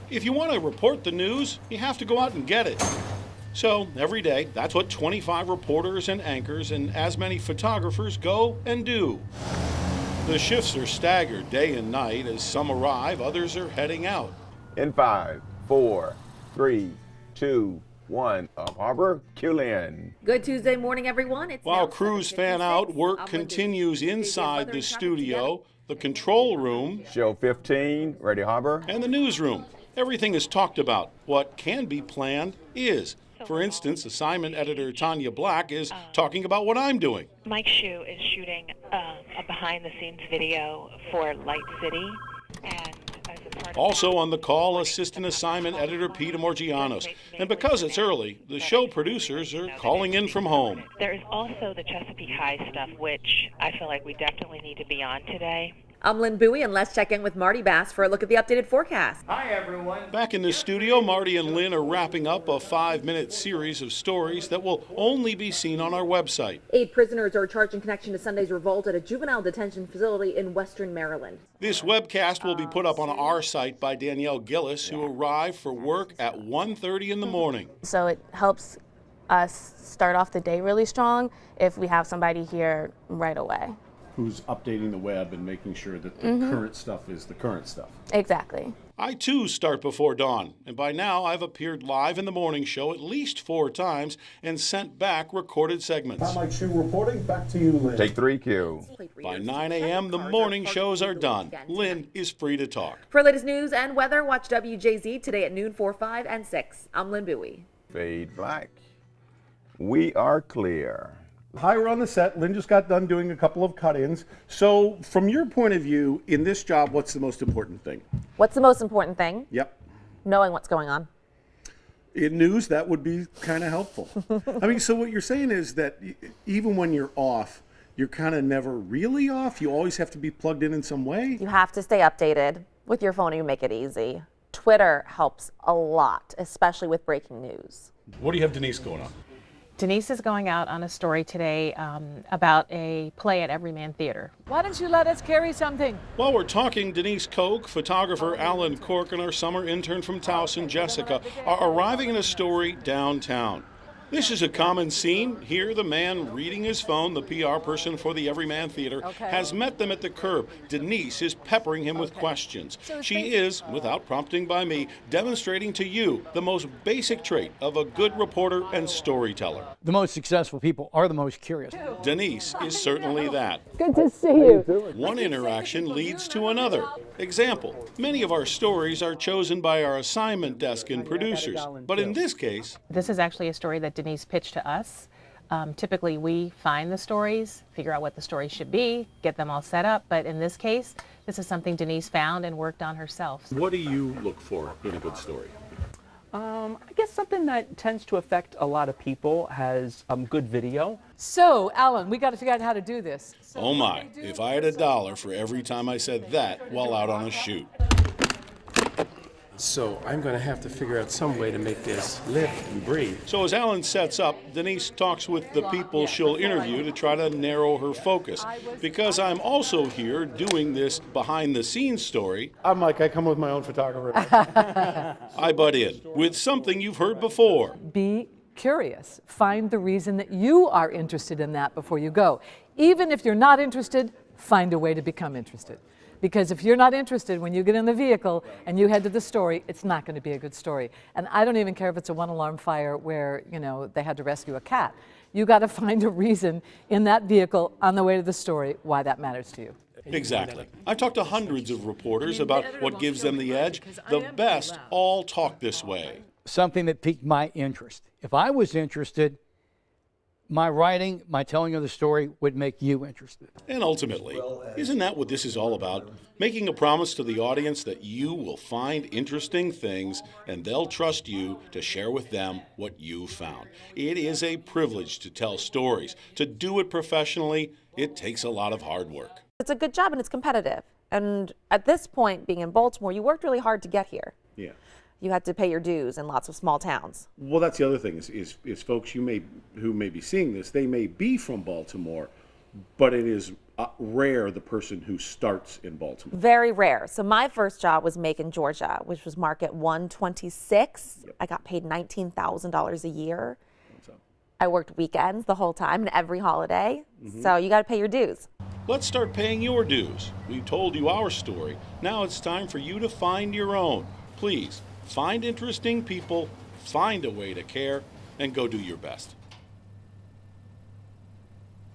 If you want to report the news, you have to go out and get it. So every day, that's what 25 reporters and anchors and as many photographers go and do. The shifts are staggered day and night. As some arrive, others are heading out. In 5, 4, 3, 2, 1, up harbor, cue in. Good Tuesday morning, everyone. While crews fan out, work continues inside the studio, the control room, Show 15, ready harbor. and the newsroom. Everything is talked about. What can be planned is. For instance, assignment editor Tanya Black is talking about what I'm doing. Mike Shue is shooting a behind-the-scenes video for LightCity, and as a part of Also on the call, assistant assignment editor Peter Morgianos. And because it's early, the show producers are calling in from home. there is also the Chesapeake High stuff, which I feel like we definitely need to be on today. I'm Lynn Bowie, and let's check in with Marty Bass for a look at the updated forecast. Hi, everyone. Back in the studio, Marty and Lynn are wrapping up a 5-minute series of stories that will only be seen on our website. 8 prisoners are charged in connection to Sunday's revolt at a juvenile detention facility in western Maryland. This webcast will be put up on our site by Danielle Gillis, who arrived for work at 1:30 in the morning. So it helps us start off the day really strong if we have somebody here right away. Who's updating the web and making sure that the current stuff is the current stuff. Exactly. I too start before dawn, and by now I've appeared live in the morning show at least 4 times and sent back recorded segments. Mike Shue reporting, back to you, Lynn. Take 3, cue. By 9 a.m., the morning shows are done. Lynn is free to talk. For latest news and weather, watch WJZ today at noon, 4, 5, and 6. I'm Lynn Bowie. Fade black. We are clear. Hi, we're on the set. Lynn just got done doing a couple of cut-ins. So from your point of view, in this job, what's the most important thing? What's the most important thing? Yep. Knowing what's going on. In news, that would be kind of helpful. I mean, so what you're saying is that even when you're off, you're kind of never really off? You always have to be plugged in some way? You have to stay updated with your phone. You make it easy. Twitter helps a lot, especially with breaking news. What do you have Denise going on? Denise is going out on a story today about a play at Everyman Theater. Why don't you let us carry something? While we're talking, Denise Koch, photographer Alan Cork, and our summer intern from Towson, Jessica, are arriving in a story downtown. This is a common scene. Here, the man reading his phone, the PR person for the Everyman Theater, has met them at the curb. Denise is peppering him with questions. She is, without prompting by me, demonstrating to you the most basic trait of a good reporter and storyteller. The most successful people are the most curious. Denise is certainly that. Good to see you. One interaction leads to another. Example, many of our stories are chosen by our assignment desk and producers. But in this case, This is actually a story that Denise pitched to us. Typically, we find the stories, figure out what the story should be, get them all set up. But in this case, this is something Denise found and worked on herself. What do you look for in a good story? I guess something that tends to affect a lot of people has good video. So, Alan, we got to figure out how to do this. oh my, if I had $1 for every time I said that while out on a shoot. So I'm going to have to figure out some way to make this live and breathe. So as Alan sets up, Denise talks with the people she'll interview to try to narrow her focus. Because I'm also here doing this behind-the-scenes story, I'm Mike. I come with my own photographer. I butt in with something you've heard before. Be curious. Find the reason that you are interested in that before you go. Even if you're not interested, find a way to become interested. Because if you're not interested when you get in the vehicle and you head to the story, it's not going to be a good story. And I don't even care if it's a one-alarm fire where, they had to rescue a cat. You got to find a reason in that vehicle on the way to the story why that matters to you. Exactly. I've talked to hundreds of reporters about what gives them the edge. The best all talk this way. Something that piqued my interest. If I was interested, my writing, my telling of the story would make you interested. And ultimately, isn't that what this is all about? Making a promise to the audience that you will find interesting things and they'll trust you to share with them what you found. It is a privilege to tell stories. To do it professionally, it takes a lot of hard work. It's a good job and it's competitive. And at this point, being in Baltimore, you worked really hard to get here. Yeah. You had to pay your dues in lots of small towns. Well, that's the other thing is folks who may be seeing this, they may be from Baltimore, but it is rare the person who starts in Baltimore. Very rare. So my first job was Macon, Georgia, which was Market 126. Yep. I got paid $19,000 a year. I worked weekends the whole time and every holiday. So you got to pay your dues. Let's start paying your dues. We've told you our story. Now it's time for you to find your own. Please, find interesting people, find a way to care, and go do your best.